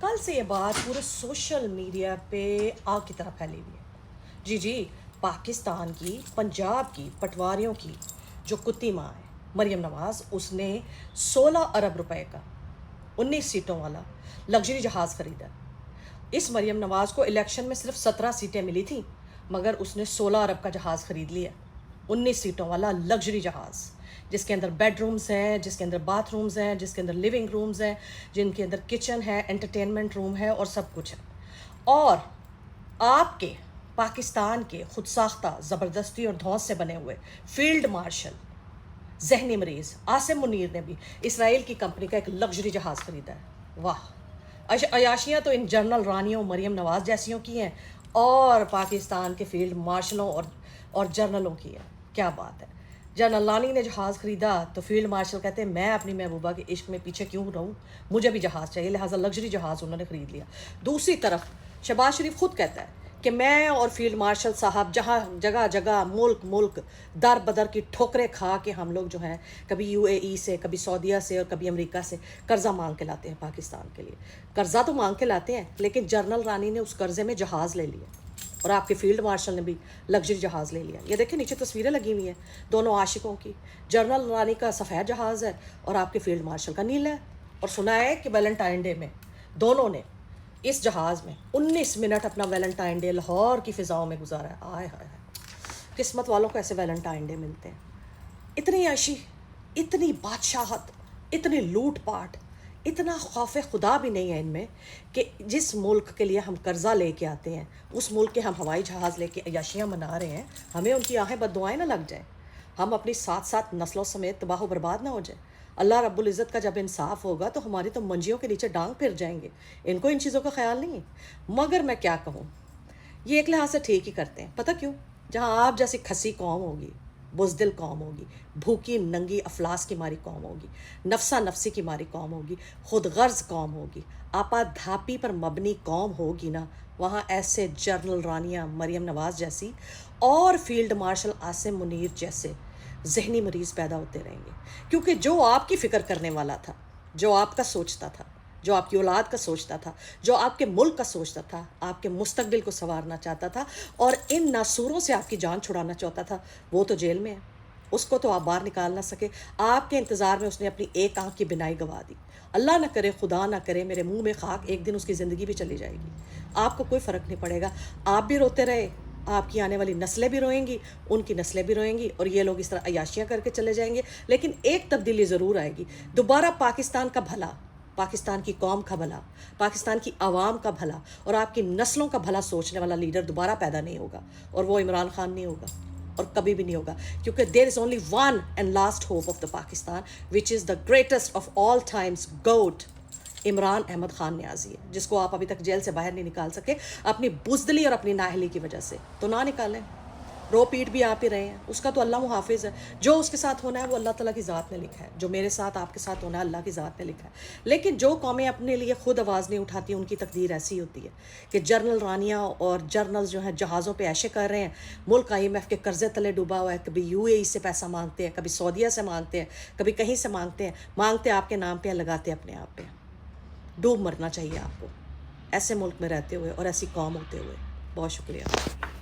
कल से ये बात पूरे सोशल मीडिया पे आग की तरह फैली हुई है। जी, पाकिस्तान की, पंजाब की पटवारियों की जो कुत्ती माँ है मरियम नवाज़, उसने 16 अरब रुपए का 19 सीटों वाला लग्जरी जहाज़ खरीदा। इस मरियम नवाज़ को इलेक्शन में सिर्फ 17 सीटें मिली थी, मगर उसने 16 अरब का जहाज़ खरीद लिया, 19 सीटों वाला लग्जरी जहाज़, जिसके अंदर बेडरूम्स हैं, जिसके अंदर बाथरूम्स हैं, जिसके अंदर लिविंग रूम्स हैं, जिनके अंदर किचन है, एंटरटेनमेंट रूम है और सब कुछ है। और आपके पाकिस्तान के खुद साख्ता ज़बरदस्ती और धौंस से बने हुए फील्ड मार्शल जहनी मरीज़ आसिम मुनीर ने भी इसराइल की कंपनी का एक लग्जरी जहाज़ खरीदा है। वाह, अयाशियाँ तो इन जनरल रानियों मरियम नवाज़ जैसियों की हैं और पाकिस्तान के फील्ड मार्शलों और जनरलों की है। क्या बात है। जनरल रानी ने जहाज़ ख़रीदा तो फील्ड मार्शल कहते हैं मैं अपनी महबूबा के इश्क में पीछे क्यों रहूँ, मुझे भी जहाज़ चाहिए, लिहाजा लग्जरी जहाज़ उन्होंने ख़रीद लिया। दूसरी तरफ शहबाज शरीफ खुद कहता है कि मैं और फील्ड मार्शल साहब जहाँ जगह जगह मुल्क दर बदर की ठोकरें खा के हम लोग जो हैं कभी यूएई से, कभी सऊदीया से और कभी अमेरिका से कर्ज़ा मांग के लाते हैं पाकिस्तान के लिए। कर्ज़ा तो मांग के लाते हैं, लेकिन जनरल रानी ने उस कर्ज़े में जहाज़ ले लिया और आपके फील्ड मार्शल ने भी लग्जरी जहाज़ ले लिया। ये देखिए नीचे तस्वीरें लगी हुई हैं दोनों आशिकों की। जनरल रानी का सफ़ेद जहाज़ है और आपके फील्ड मार्शल का नीला है। और सुना है कि वैलेंटाइन डे में दोनों ने इस जहाज़ में 19 मिनट अपना वैलेंटाइन डे लाहौर की फ़िज़ाओं में गुजारा है। आय हाय हाय, किस्मत वालों को ऐसे वैलेंटाइन डे मिलते हैं। इतनी ऐशी, इतनी बादशाहत, इतनी लूट पाट, इतना खौफ खुदा भी नहीं है इनमें कि जिस मुल्क के लिए हम कर्ज़ा लेके आते हैं उस मुल्क के हम हवाई जहाज़ लेके अयाशियाँ मना रहे हैं, हमें उनकी आहें बद्दुआएं ना लग जाएं, हम अपनी साथ साथ नस्लों समेत तबाह बर्बाद ना हो जाए। अल्लाह रब्बुल इज़्ज़त का जब इंसाफ होगा तो हमारी तो मंजियों के नीचे डांग फिर जाएंगे। इनको इन चीज़ों का ख्याल नहीं है। मगर मैं क्या कहूँ, ये एक लिहाज से ठीक ही करते हैं। पता क्यों? जहाँ आप जैसी खसी कौम होगी, बुज़दिल कौम होगी, भूखी नंगी अफलास की मारी कौम होगी, नफसा नफसी की मारी कौम होगी, खुद गर्ज कौम होगी, आपा धापी पर मबनी कौम होगी ना, वहाँ ऐसे जनरल रानियाँ मरियम नवाज़ जैसी और फील्ड मार्शल आसिम मुनीर जैसे जहनी मरीज़ पैदा होते रहेंगे। क्योंकि जो आपकी फ़िक्र करने वाला था, जो आपका सोचता था, जो आपकी औलाद का सोचता था, जो आपके मुल्क का सोचता था, आपके मुस्तकबिल को संवारना चाहता था और इन नासूरों से आपकी जान छुड़ाना चाहता था, वो तो जेल में है। उसको तो आप बाहर निकाल ना सके। आपके इंतज़ार में उसने अपनी एक आँख की बिनाई गंवा दी। अल्लाह ना करे, खुदा ना करे, मेरे मुंह में खाक, एक दिन उसकी ज़िंदगी भी चली जाएगी। आपको कोई फ़र्क नहीं पड़ेगा। आप भी रोते रहे, आपकी आने वाली नस्लें भी रोएंगी, उनकी नस्लें भी रोएंगी और ये लोग इस तरह अयाशियाँ करके चले जाएंगे। लेकिन एक तब्दीली ज़रूर आएगी। दोबारा पाकिस्तान का भला, पाकिस्तान की कौम का भला, पाकिस्तान की आवाम का भला और आपकी नस्लों का भला सोचने वाला लीडर दोबारा पैदा नहीं होगा। और वो इमरान खान नहीं होगा और कभी भी नहीं होगा। क्योंकि there is only one and last hope of the Pakistan which is the greatest of all times, goat Imran Ahmed Khan Niazi है, जिसको आप अभी तक जेल से बाहर नहीं निकाल सके अपनी बुज़दिली और अपनी नाअहली की वजह से। तो ना निकालें, रो पीट भी आप ही रहे हैं। उसका तो अल्लाह मुहाफिज़ है। जो उसके साथ होना है वो अल्लाह ताला की ज़ात ने लिखा है। जो मेरे साथ आपके साथ होना है अल्लाह की ज़ात ने लिखा है। लेकिन जो कौमें अपने लिए खुद आवाज़ नहीं उठाती, उनकी तकदीर ऐसी होती है कि जनरल रानियाँ और जनरल जो हैं जहाज़ों पे ऐशे कर रहे हैं। मुल्क IMF के कर्जे तले डूबा हुआ है। कभी UAE से पैसा मांगते हैं, कभी सऊदीया से मांगते हैं, कभी कहीं से मांगते आपके नाम पे, लगाते अपने आप पे। डूब मरना चाहिए आपको ऐसे मुल्क में रहते हुए और ऐसी कौम होते हुए। बहुत शुक्रिया।